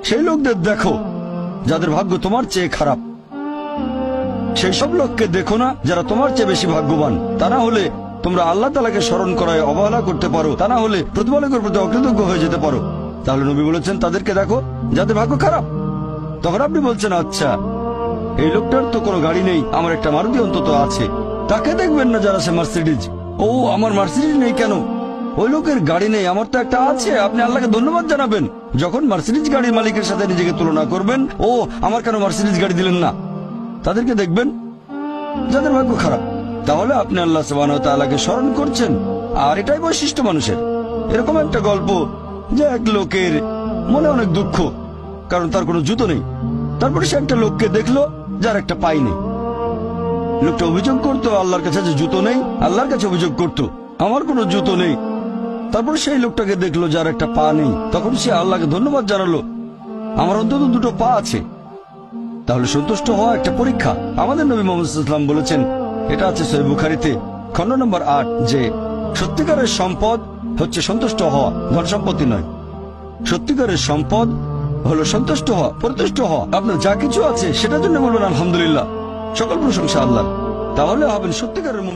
সেই লোকদের দেখো যাদের ভাগ্য তোমার চেয়ে খারাপ। সেই সব লোককে দেখো না যারা তোমার চেয়ে বেশি ভাগ্যবান। তা না হলে তোমরা আল্লাহ তাআলাকে স্মরণ করায় অবহেলা করতে পারো, তা না হলে প্রতিপালকের প্রতি অকৃতজ্ঞ হয়ে যেতে পারো। তাহলে নবী বলেছেন তাদেরকে দেখো যাদের ভাগ্য খারাপ। তখন আপনি বলছেন আচ্ছা, এই লোকটার তো কোনো গাড়ি নেই, আমার একটা মারুতি অন্তত আছে। তাকে দেখবেন না যারা সে মার্সিডিজ। ও আমার মার্সিডিজ নেই কেন? ওই লোকের গাড়ি নেই, আমার তো একটা আছে। আপনি আল্লাহকে ধন্যবাদ জানাবেন। যখন মার্সিডিজ গাড়ির মালিকের সাথে নিজেকে তুলনা করবেন, ও আমার কেন মার্সিডিজ গাড়ি দিলেন না, তাদেরকে দেখবেন যাদের ভাগ্য খারাপ। তাহলে আপনি আল্লাহ সুবহানাহু ওয়া তাআলাকে স্মরণ করছেন। আর এটাই বৈশিষ্ট্য মানুষের। এরকম একটা গল্প যে এক লোকের মনে অনেক দুঃখ, কারণ তার কোনো জুতো নেই। তারপরে সে একটা লোককে দেখলো যার একটা পাই নেই। লোকটা অভিযোগ করতো আল্লাহর কাছে যে জুতো নেই, আল্লাহর কাছে অভিযোগ করতো আমার কোনো জুতো নেই। তারপর সেই লোকটাকে দেখলো যার একটা পা নেই। তখন সে আল্লাহকে ধন্যবাদ জানালো, আমার অন্তত দুটো পা আছে। তাহলে সন্তুষ্ট হওয়া একটা পরীক্ষা। আমাদের নবী মুহাম্মদ সাল্লাল্লাহু আলাইহি ওয়াসাল্লাম বলেছেন, এটা আছে সহিহ বুখারীতে খণ্ড নম্বর 8, যে সত্যিকারের সম্পদ হচ্ছে সন্তুষ্ট হওয়া, ধন সম্পত্তি নয়। সত্যিকারের সম্পদ হলো সন্তুষ্ট হওয়া, পরিতুষ্ট হওয়া। আপনার যা কিছু আছে সেটার জন্য বলবেন আলহামদুলিল্লাহ, সকল প্রশংসা আল্লাহ। তাহলে হবেন সত্যিকারের